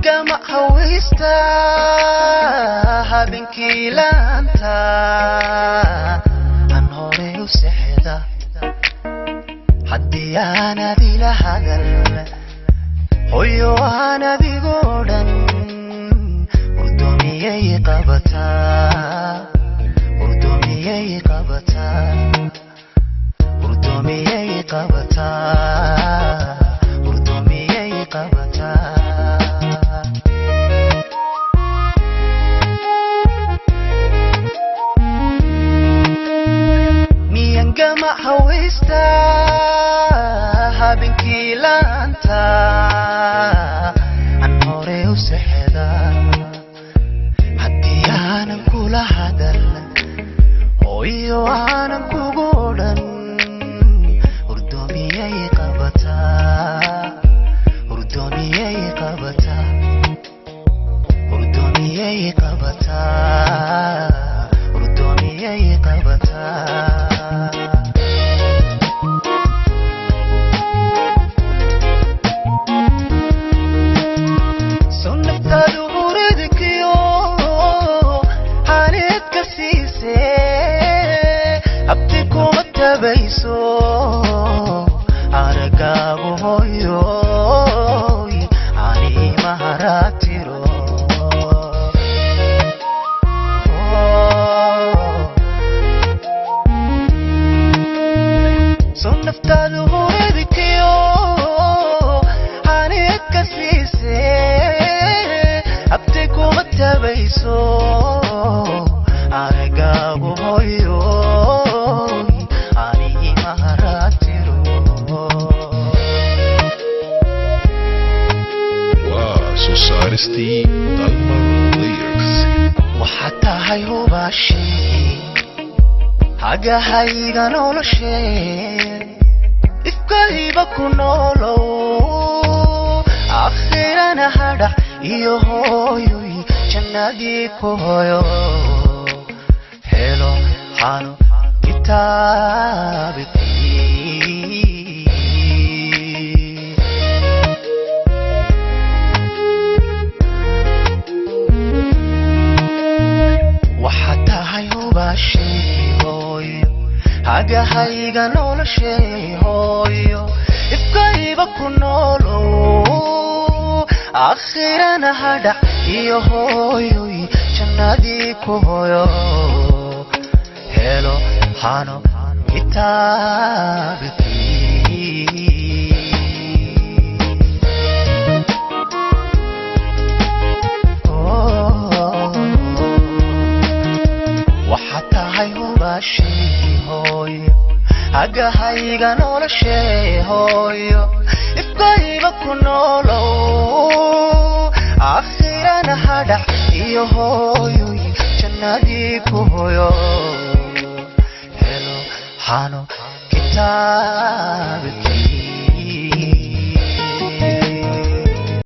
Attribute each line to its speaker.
Speaker 1: gama hawista habeenkii laanta aan hore u seexda haddii aan adila hadal hooyo aan adigoo dhan urdoomiyay qabataa urdoomiyay qabataa urdoomiyay qabataa urdoomiyay qabataa gama hawista habeenkii laanta aan hore u seexda haddii aanan kula hadal hooyo aanan kugu odhan urdoomiyay qabataa urdoomiyay qabataa urdoomiyay qabataa urdoomiyay qabataa bayso aragaagu hooyoy ani maharatiro soo naftaadu horeedkiyo ani ka siisay abti kuma tabayso aragaagu hooyoy
Speaker 2: Society Dalmar Lyrics
Speaker 1: وحتى هاي هو باشي حاجة هايغا نولشي إفكاي بكونولو أخيرا نهادا يوهوي جنادي كوهيو هلو حانو كتابك حاجة هايغا نولشي هويو إفكاي بكونولو أخيرا نهادا يوهوي جنادي كوهيو هلو حانو كتابك وحتى هايو باشي حاجة هايغا نولشي هويو إفكاي بكونولو أخيرا نهادا يوهوي جنادي كوهيو هلو حانو كتابك